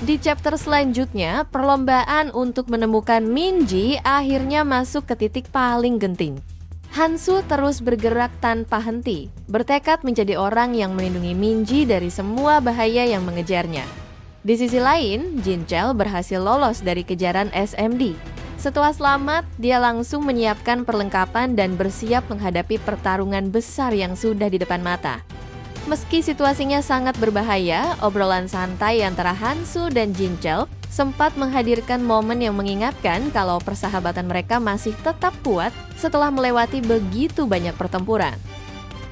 Di chapter selanjutnya, perlombaan untuk menemukan Minji akhirnya masuk ke titik paling genting. Hansu terus bergerak tanpa henti, bertekad menjadi orang yang melindungi Minji dari semua bahaya yang mengejarnya. Di sisi lain, Jinchel berhasil lolos dari kejaran SMD. Setelah selamat, dia langsung menyiapkan perlengkapan dan bersiap menghadapi pertarungan besar yang sudah di depan mata. Meski situasinya sangat berbahaya, obrolan santai antara Hansu dan Jinchel sempat menghadirkan momen yang mengingatkan kalau persahabatan mereka masih tetap kuat setelah melewati begitu banyak pertempuran.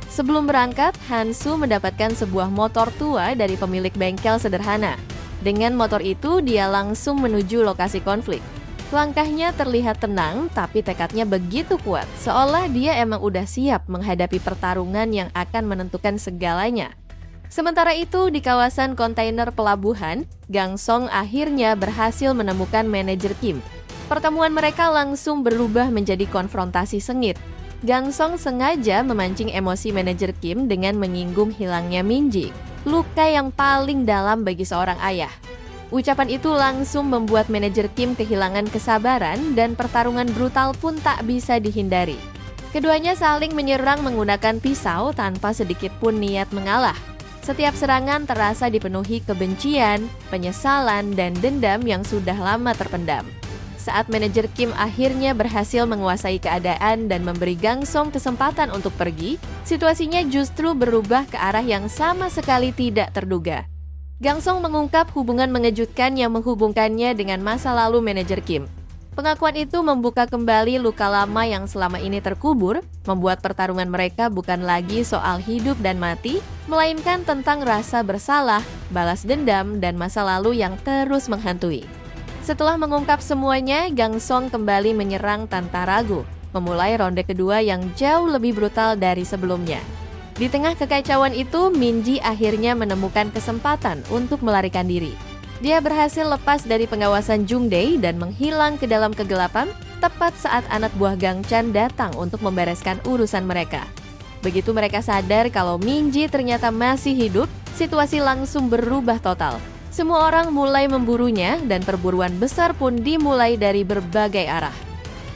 Sebelum berangkat, Hansu mendapatkan sebuah motor tua dari pemilik bengkel sederhana. Dengan motor itu, dia langsung menuju lokasi konflik. Langkahnya terlihat tenang, tapi tekadnya begitu kuat, seolah dia emang udah siap menghadapi pertarungan yang akan menentukan segalanya. Sementara itu, di kawasan kontainer pelabuhan, Gangsong akhirnya berhasil menemukan manajer Kim. Pertemuan mereka langsung berubah menjadi konfrontasi sengit. Gangsong sengaja memancing emosi manajer Kim dengan menyinggung hilangnya Minji, luka yang paling dalam bagi seorang ayah. Ucapan itu langsung membuat manajer Kim kehilangan kesabaran dan pertarungan brutal pun tak bisa dihindari. Keduanya saling menyerang menggunakan pisau tanpa sedikit pun niat mengalah. Setiap serangan terasa dipenuhi kebencian, penyesalan, dan dendam yang sudah lama terpendam. Saat manajer Kim akhirnya berhasil menguasai keadaan dan memberi Gangsong kesempatan untuk pergi, situasinya justru berubah ke arah yang sama sekali tidak terduga. Gangsong mengungkap hubungan mengejutkan yang menghubungkannya dengan masa lalu manajer Kim. Pengakuan itu membuka kembali luka lama yang selama ini terkubur, membuat pertarungan mereka bukan lagi soal hidup dan mati, melainkan tentang rasa bersalah, balas dendam, dan masa lalu yang terus menghantui. Setelah mengungkap semuanya, Gangsong kembali menyerang tanpa ragu, memulai ronde kedua yang jauh lebih brutal dari sebelumnya. Di tengah kekacauan itu, Minji akhirnya menemukan kesempatan untuk melarikan diri. Dia berhasil lepas dari pengawasan Jungdae dan menghilang ke dalam kegelapan tepat saat anak buah Gang Chan datang untuk membereskan urusan mereka. Begitu mereka sadar kalau Minji ternyata masih hidup, situasi langsung berubah total. Semua orang mulai memburunya dan perburuan besar pun dimulai dari berbagai arah.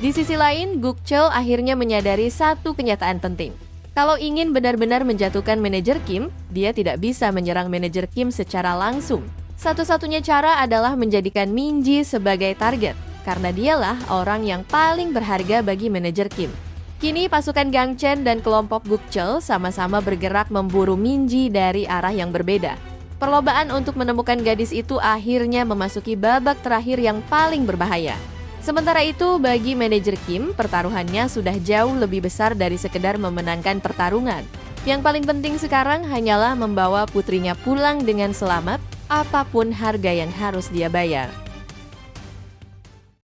Di sisi lain, Gukcheol akhirnya menyadari satu kenyataan penting. Kalau ingin benar-benar menjatuhkan manajer Kim, dia tidak bisa menyerang manajer Kim secara langsung. Satu-satunya cara adalah menjadikan Minji sebagai target, karena dialah orang yang paling berharga bagi manajer Kim. Kini pasukan Gang Chen dan kelompok Gukcheol sama-sama bergerak memburu Minji dari arah yang berbeda. Perlombaan untuk menemukan gadis itu akhirnya memasuki babak terakhir yang paling berbahaya. Sementara itu, bagi manajer Kim, pertaruhannya sudah jauh lebih besar dari sekedar memenangkan pertarungan. Yang paling penting sekarang hanyalah membawa putrinya pulang dengan selamat, apapun harga yang harus dia bayar.